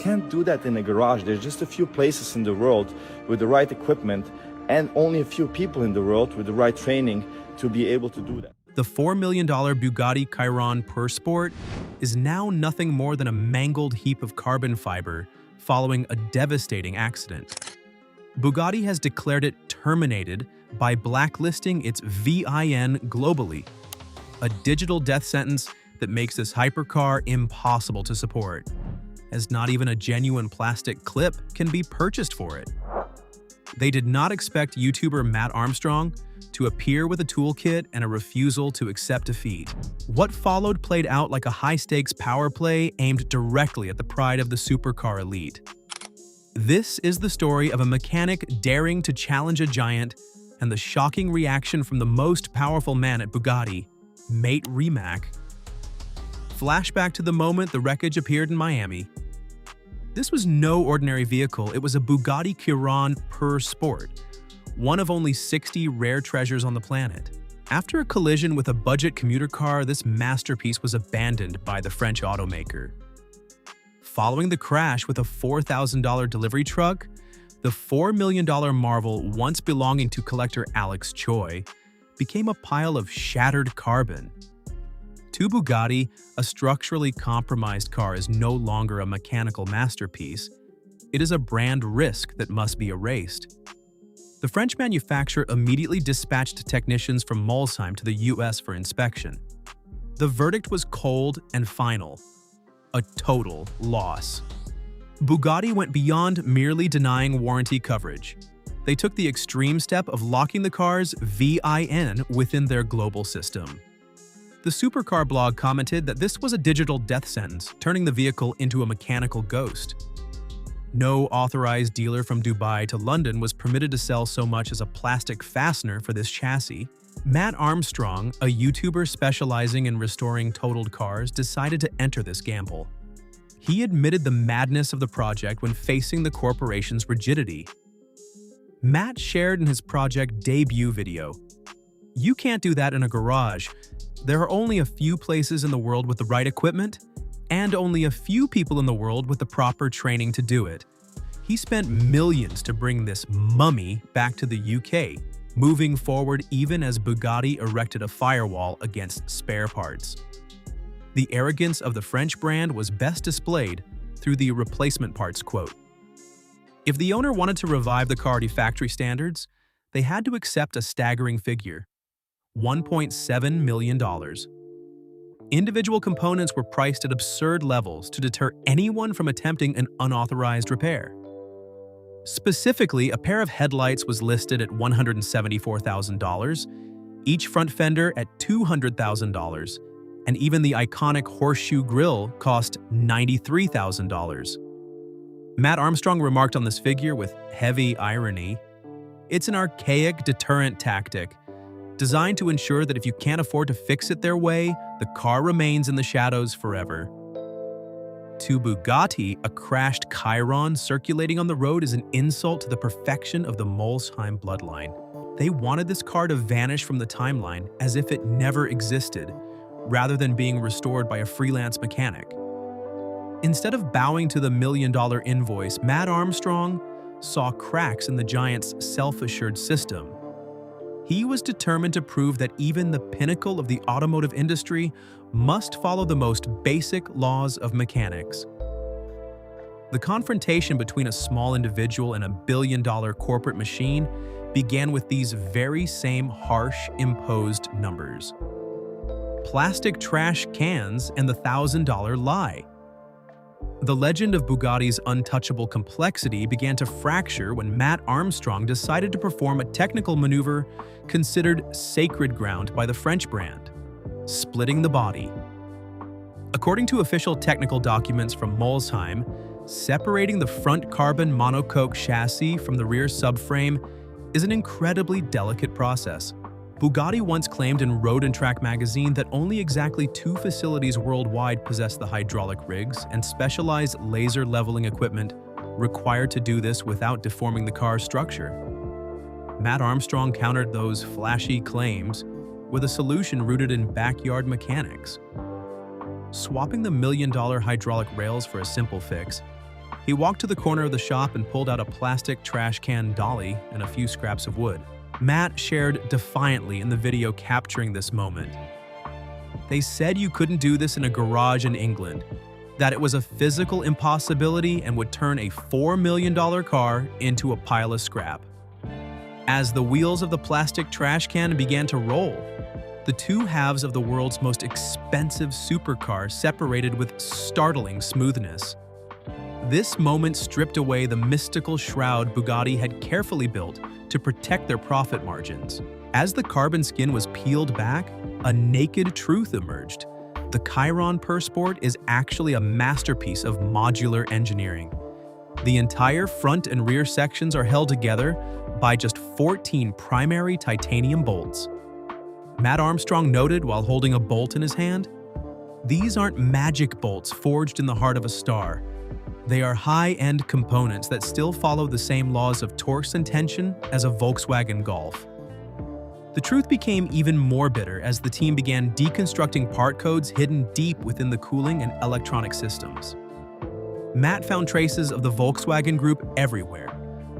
can't do that in a garage. There's just a few places in the world with the right equipment and only a few people in the world with the right training to be able to do that. The $4 million Bugatti Chiron Per Sport is now nothing more than a mangled heap of carbon fiber following a devastating accident. Bugatti has declared it terminated by blacklisting its VIN globally, a digital death sentence that makes this hypercar impossible to support, as not even a genuine plastic clip can be purchased for it. They did not expect YouTuber Matt Armstrong to appear with a toolkit and a refusal to accept defeat. What followed played out like a high-stakes power play aimed directly at the pride of the supercar elite. This is the story of a mechanic daring to challenge a giant and the shocking reaction from the most powerful man at Bugatti, Mate Rimac. Flashback to the moment the wreckage appeared in Miami. This was no ordinary vehicle, it was a Bugatti Chiron Per Sport, one of only 60 rare treasures on the planet. After a collision with a budget commuter car, this masterpiece was abandoned by the French automaker. Following the crash with a $4,000 delivery truck, the $4 million marvel, once belonging to collector Alex Choi, became a pile of shattered carbon. To Bugatti, a structurally compromised car is no longer a mechanical masterpiece. It is a brand risk that must be erased. The French manufacturer immediately dispatched technicians from Molsheim to the US for inspection. The verdict was cold and final: a total loss. Bugatti went beyond merely denying warranty coverage. They took the extreme step of locking the car's VIN within their global system. The Supercar blog commented that this was a digital death sentence, turning the vehicle into a mechanical ghost. No authorized dealer from Dubai to London was permitted to sell so much as a plastic fastener for this chassis. Matt Armstrong, a YouTuber specializing in restoring totaled cars, decided to enter this gamble. He admitted the madness of the project when facing the corporation's rigidity. Matt shared in his project debut video, "You can't do that in a garage. There are only a few places in the world with the right equipment, and only a few people in the world with the proper training to do it." He spent millions to bring this mummy back to the UK, moving forward even as Bugatti erected a firewall against spare parts. The arrogance of the French brand was best displayed through the replacement parts quote. If the owner wanted to revive the car to factory standards, they had to accept a staggering figure: $1.7 million. Individual components were priced at absurd levels to deter anyone from attempting an unauthorized repair. Specifically, a pair of headlights was listed at $174,000, each front fender at $200,000, and even the iconic horseshoe grille cost $93,000. Matt Armstrong remarked on this figure with heavy irony, "It's an archaic deterrent tactic, designed to ensure that if you can't afford to fix it their way, the car remains in the shadows forever." To Bugatti, a crashed Chiron circulating on the road is an insult to the perfection of the Molsheim bloodline. They wanted this car to vanish from the timeline as if it never existed, rather than being restored by a freelance mechanic. Instead of bowing to the $1 million invoice, Matt Armstrong saw cracks in the giant's self-assured system. He was determined to prove that even the pinnacle of the automotive industry must follow the most basic laws of mechanics. The confrontation between a small individual and a billion-dollar corporate machine began with these very same harsh, imposed numbers: plastic trash cans and the $1,000 lie. The legend of Bugatti's untouchable complexity began to fracture when Matt Armstrong decided to perform a technical maneuver considered sacred ground by the French brand: splitting the body. According to official technical documents from Molsheim, separating the front carbon monocoque chassis from the rear subframe is an incredibly delicate process. Bugatti once claimed in Road & Track magazine that only exactly 2 facilities worldwide possess the hydraulic rigs and specialized laser leveling equipment required to do this without deforming the car's structure. Matt Armstrong countered those flashy claims with a solution rooted in backyard mechanics. Swapping the $1 million hydraulic rails for a simple fix, He walked to the corner of the shop and pulled out a plastic trash can dolly and a few scraps of wood. Matt shared defiantly in the video capturing this moment. They said you couldn't do this in a garage in England, that it was a physical impossibility and would turn a $4 million car into a pile of scrap. As the wheels of the plastic trash can began to roll, the two halves of the world's most expensive supercar separated with startling smoothness. This moment stripped away the mystical shroud Bugatti had carefully built to protect their profit margins. As the carbon skin was peeled back, a naked truth emerged. The Chiron Persport is actually a masterpiece of modular engineering. The entire front and rear sections are held together by just 14 primary titanium bolts. Matt Armstrong noted while holding a bolt in his hand, "These aren't magic bolts forged in the heart of a star. They are high-end components that still follow the same laws of torque and tension as a Volkswagen Golf." The truth became even more bitter as the team began deconstructing part codes hidden deep within the cooling and electronic systems. Matt found traces of the Volkswagen Group everywhere,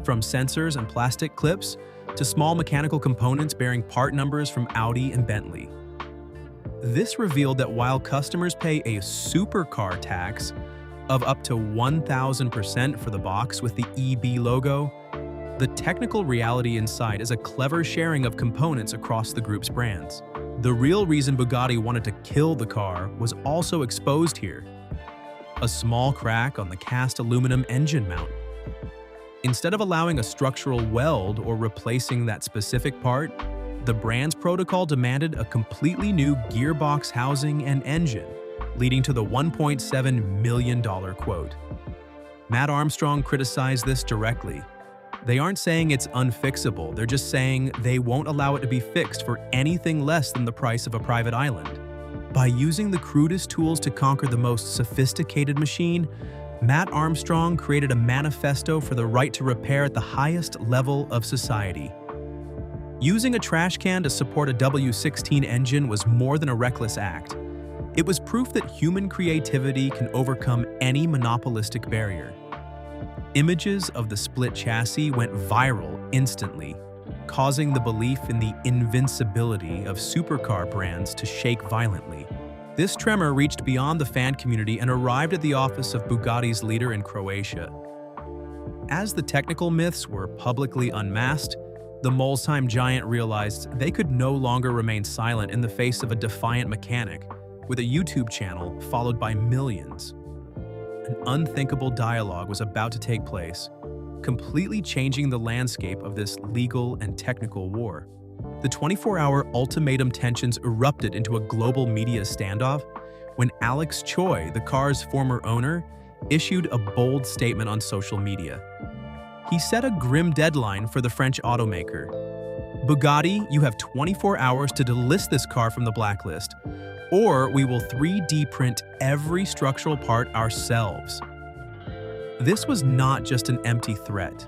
from sensors and plastic clips to small mechanical components bearing part numbers from Audi and Bentley. This revealed that while customers pay a supercar tax of up to 1,000% for the box with the EB logo, the technical reality inside is a clever sharing of components across the group's brands. The real reason Bugatti wanted to kill the car was also exposed here: a small crack on the cast aluminum engine mount. Instead of allowing a structural weld or replacing that specific part, the brand's protocol demanded a completely new gearbox housing and engine, leading to the $1.7 million quote. Matt Armstrong criticized this directly. They aren't saying it's unfixable, they're just saying they won't allow it to be fixed for anything less than the price of a private island. By using the crudest tools to conquer the most sophisticated machine, Matt Armstrong created a manifesto for the right to repair at the highest level of society. Using a trash can to support a W16 engine was more than a reckless act. It was proof that human creativity can overcome any monopolistic barrier. Images of the split chassis went viral instantly, causing the belief in the invincibility of supercar brands to shake violently. This tremor reached beyond the fan community and arrived at the office of Bugatti's leader in Croatia. As the technical myths were publicly unmasked, the Molsheim giant realized they could no longer remain silent in the face of a defiant mechanic with a YouTube channel followed by millions. An unthinkable dialogue was about to take place, completely changing the landscape of this legal and technical war. The 24-hour ultimatum tensions erupted into a global media standoff when Alex Choi, the car's former owner, issued a bold statement on social media. He set a grim deadline for the French automaker. "Bugatti, you have 24 hours to delist this car from the blacklist, or we will 3D print every structural part ourselves." This was not just an empty threat.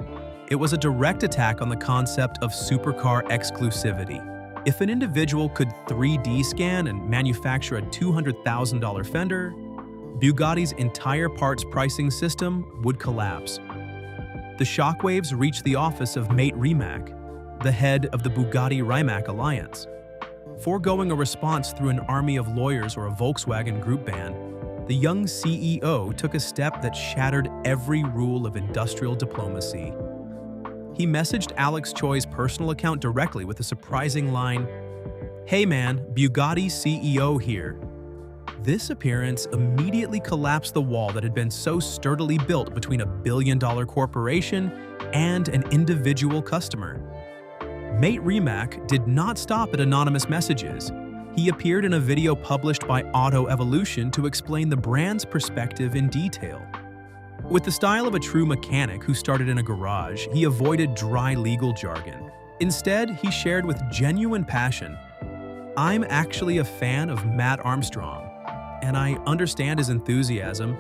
It was a direct attack on the concept of supercar exclusivity. If an individual could 3D scan and manufacture a $200,000 fender, Bugatti's entire parts pricing system would collapse. The shockwaves reached the office of Mate Rimac, the head of the Bugatti-Rimac alliance. Foregoing a response through an army of lawyers or a Volkswagen Group ban, the young CEO took a step that shattered every rule of industrial diplomacy. He messaged Alex Choi's personal account directly with a surprising line, "Hey man, Bugatti CEO here." This appearance immediately collapsed the wall that had been so sturdily built between a billion-dollar corporation and an individual customer. Mate Rimac did not stop at anonymous messages. He appeared in a video published by Auto Evolution to explain the brand's perspective in detail. With the style of a true mechanic who started in a garage, he avoided dry legal jargon. Instead, he shared with genuine passion, "I'm actually a fan of Matt Armstrong, and I understand his enthusiasm,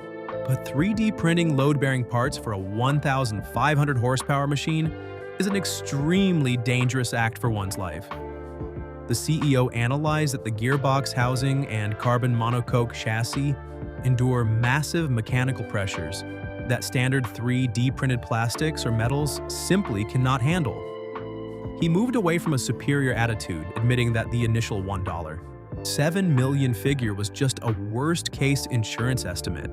but 3D printing load-bearing parts for a 1,500 horsepower machine is an extremely dangerous act for one's life." The CEO analyzed that the gearbox housing and carbon monocoque chassis endure massive mechanical pressures, that standard 3D printed plastics or metals simply cannot handle. He moved away from a superior attitude, admitting that the initial $1.7 million figure was just a worst-case insurance estimate.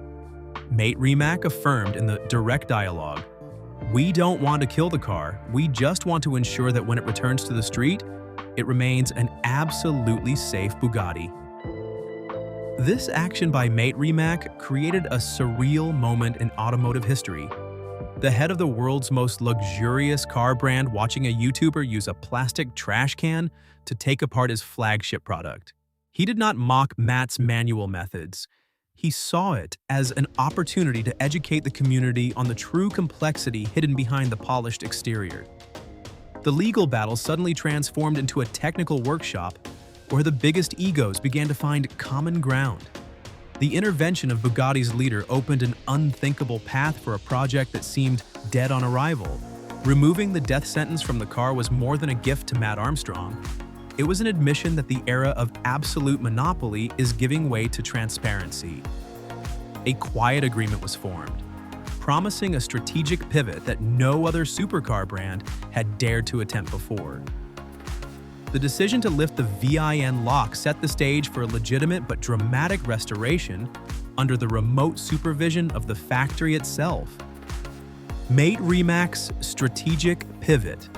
Mate Rimac affirmed in the direct dialogue, "We don't want to kill the car, we just want to ensure that when it returns to the street, it remains an absolutely safe Bugatti." This action by Mate Rimac created a surreal moment in automotive history. The head of the world's most luxurious car brand watching a YouTuber use a plastic trash can to take apart his flagship product. He did not mock Matt's manual methods. He saw it as an opportunity to educate the community on the true complexity hidden behind the polished exterior. The legal battle suddenly transformed into a technical workshop where the biggest egos began to find common ground. The intervention of Bugatti's leader opened an unthinkable path for a project that seemed dead on arrival. Removing the death sentence from the car was more than a gift to Matt Armstrong. It was an admission that the era of absolute monopoly is giving way to transparency. A quiet agreement was formed, promising a strategic pivot that no other supercar brand had dared to attempt before. The decision to lift the VIN lock set the stage for a legitimate but dramatic restoration under the remote supervision of the factory itself. Mate Rimac's strategic pivot.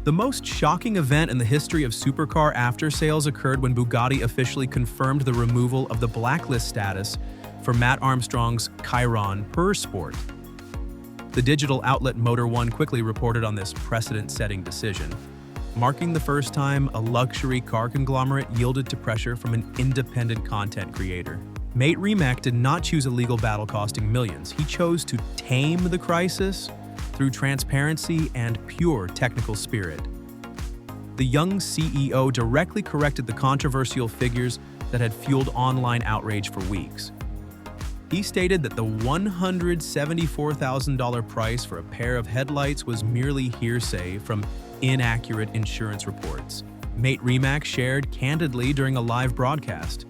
The most shocking event in the history of supercar after-sales occurred when Bugatti officially confirmed the removal of the blacklist status for Matt Armstrong's Chiron Sport. The digital outlet Motor One quickly reported on this precedent-setting decision, marking the first time a luxury car conglomerate yielded to pressure from an independent content creator. Mate Rimac did not choose a legal battle costing millions. He chose to tame the crisis through transparency and pure technical spirit. The young CEO directly corrected the controversial figures that had fueled online outrage for weeks. He stated that the $174,000 price for a pair of headlights was merely hearsay from inaccurate insurance reports. Mate Rimac shared candidly during a live broadcast.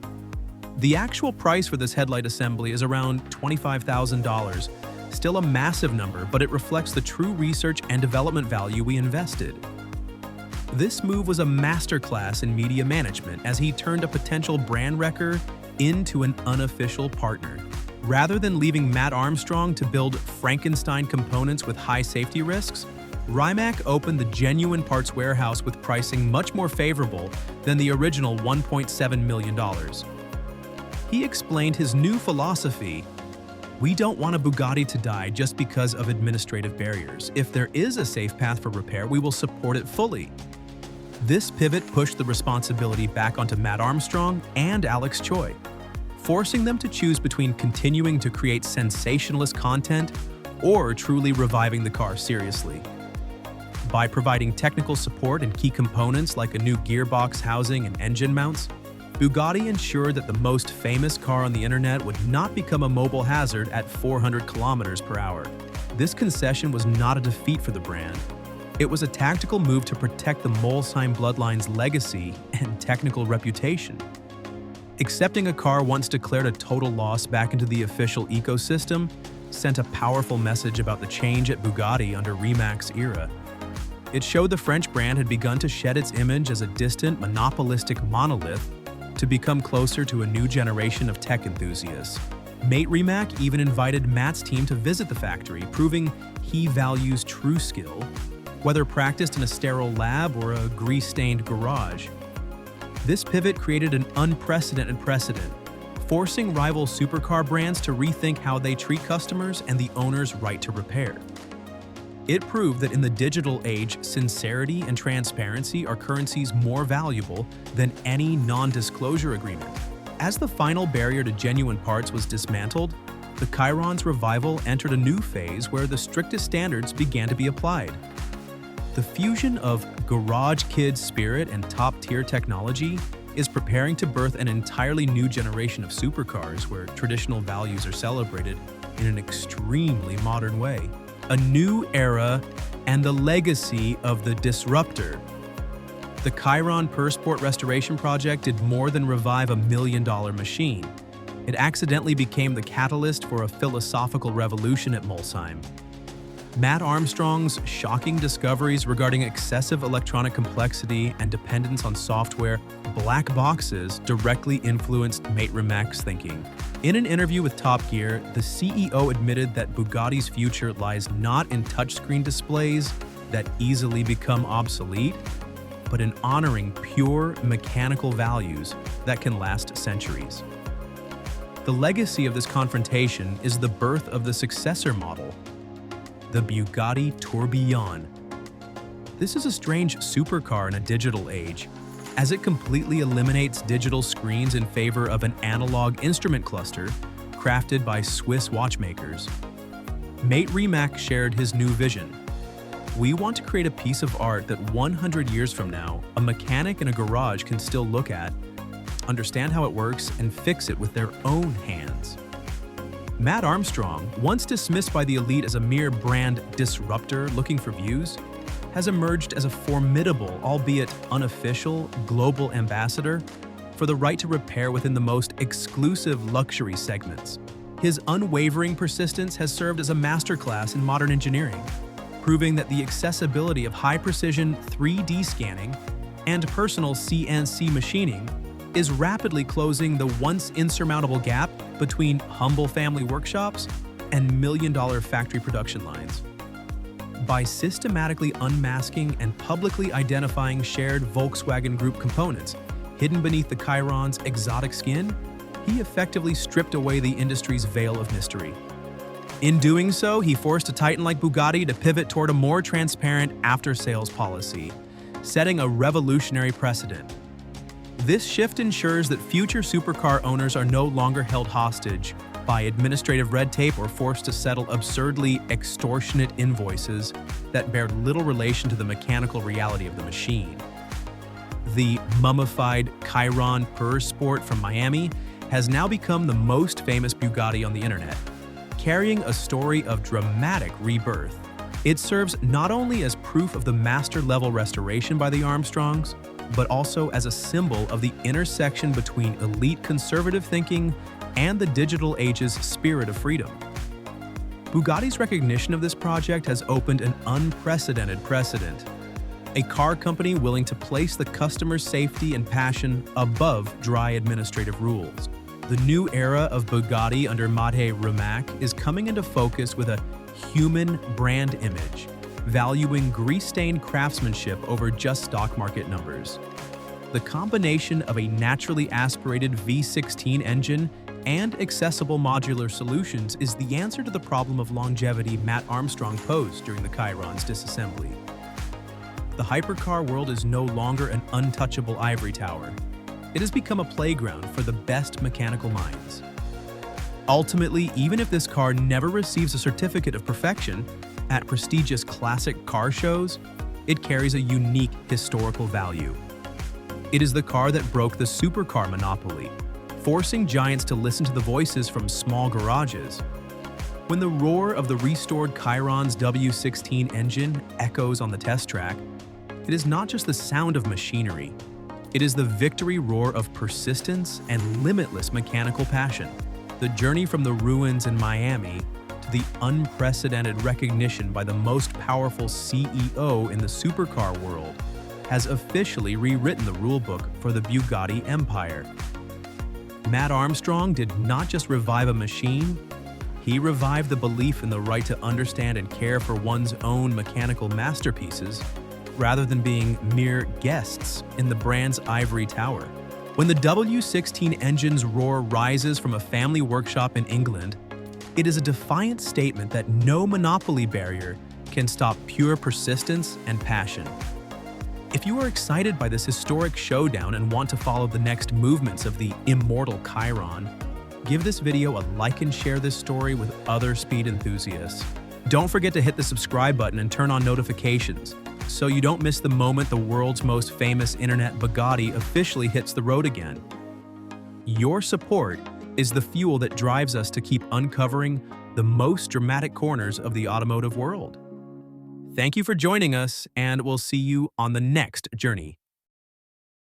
The actual price for this headlight assembly is around $25,000, still a massive number, but it reflects the true research and development value we invested. This move was a masterclass in media management as he turned a potential brand wrecker into an unofficial partner. Rather than leaving Matt Armstrong to build Frankenstein components with high safety risks, Rimac opened the genuine parts warehouse with pricing much more favorable than the original $1.7 million. He explained his new philosophy: "We don't want a Bugatti to die just because of administrative barriers. If there is a safe path for repair, we will support it fully." This pivot pushed the responsibility back onto Matt Armstrong and Alex Choi, forcing them to choose between continuing to create sensationalist content or truly reviving the car seriously. By providing technical support and key components like a new gearbox housing and engine mounts, Bugatti ensured that the most famous car on the internet would not become a mobile hazard at 400 kilometers per hour. This concession was not a defeat for the brand. It was a tactical move to protect the Molsheim bloodline's legacy and technical reputation. Accepting a car once declared a total loss back into the official ecosystem sent a powerful message about the change at Bugatti under Rimac's era. It showed the French brand had begun to shed its image as a distant, monopolistic monolith to become closer to a new generation of tech enthusiasts. Mate Rimac even invited Matt's team to visit the factory, proving he values true skill, whether practiced in a sterile lab or a grease-stained garage. This pivot created an unprecedented precedent, forcing rival supercar brands to rethink how they treat customers and the owner's right to repair. It proved that in the digital age, sincerity and transparency are currencies more valuable than any non-disclosure agreement. As the final barrier to genuine parts was dismantled, the Chiron's revival entered a new phase where the strictest standards began to be applied. The fusion of garage kid spirit and top-tier technology is preparing to birth an entirely new generation of supercars where traditional values are celebrated in an extremely modern way. A new era and the legacy of the disruptor. The Chiron Sport restoration project did more than revive a $1 million machine. It accidentally became the catalyst for a philosophical revolution at Molsheim. Matt Armstrong's shocking discoveries regarding excessive electronic complexity and dependence on software black boxes directly influenced mate Remac's thinking. In an interview with Top Gear, the CEO admitted that Bugatti's future lies not in touchscreen displays that easily become obsolete, but in honoring pure mechanical values that can last centuries. The legacy of this confrontation is the birth of the successor model, the Bugatti Tourbillon. This is a strange supercar in a digital age, as it completely eliminates digital screens in favor of an analog instrument cluster crafted by Swiss watchmakers. Mate Rimac shared his new vision. We want to create a piece of art that 100 years from now, a mechanic in a garage can still look at, understand how it works, and fix it with their own hands. Matt Armstrong, once dismissed by the elite as a mere brand disruptor looking for views, has emerged as a formidable, albeit unofficial, global ambassador for the right to repair within the most exclusive luxury segments. His unwavering persistence has served as a masterclass in modern engineering, proving that the accessibility of high-precision 3D scanning and personal CNC machining is rapidly closing the once insurmountable gap between humble family workshops and million-dollar factory production lines. By systematically unmasking and publicly identifying shared Volkswagen Group components hidden beneath the Chiron's exotic skin, he effectively stripped away the industry's veil of mystery. In doing so, he forced a titan like Bugatti to pivot toward a more transparent after-sales policy, setting a revolutionary precedent. This shift ensures that future supercar owners are no longer held hostage by administrative red tape or forced to settle absurdly extortionate invoices that bear little relation to the mechanical reality of the machine. The mummified Chiron Pur Sport from Miami has now become the most famous Bugatti on the internet, carrying a story of dramatic rebirth. It serves not only as proof of the master-level restoration by the Armstrongs, but also as a symbol of the intersection between elite conservative thinking and the digital age's spirit of freedom. Bugatti's recognition of this project has opened an unprecedented precedent. A car company willing to place the customer's safety and passion above dry administrative rules. The new era of Bugatti under Mate Rimac is coming into focus with a human brand image, valuing grease-stained craftsmanship over just stock market numbers. The combination of a naturally aspirated V16 engine and accessible modular solutions is the answer to the problem of longevity Matt Armstrong posed during the Chiron's disassembly. The hypercar world is no longer an untouchable ivory tower. It has become a playground for the best mechanical minds. Ultimately, even if this car never receives a certificate of perfection at prestigious classic car shows, it carries a unique historical value. It is the car that broke the supercar monopoly, forcing giants to listen to the voices from small garages. When the roar of the restored Chiron's W16 engine echoes on the test track, it is not just the sound of machinery. It is the victory roar of persistence and limitless mechanical passion. The journey from the ruins in Miami to the unprecedented recognition by the most powerful CEO in the supercar world has officially rewritten the rulebook for the Bugatti empire. Matt Armstrong did not just revive a machine, he revived the belief in the right to understand and care for one's own mechanical masterpieces, rather than being mere guests in the brand's ivory tower. When the W16 engine's roar rises from a family workshop in England, it is a defiant statement that no monopoly barrier can stop pure persistence and passion. If you are excited by this historic showdown and want to follow the next movements of the immortal Chiron, give this video a like and share this story with other speed enthusiasts. Don't forget to hit the subscribe button and turn on notifications so you don't miss the moment the world's most famous internet Bugatti officially hits the road again. Your support is the fuel that drives us to keep uncovering the most dramatic corners of the automotive world. Thank you for joining us, and we'll see you on the next journey.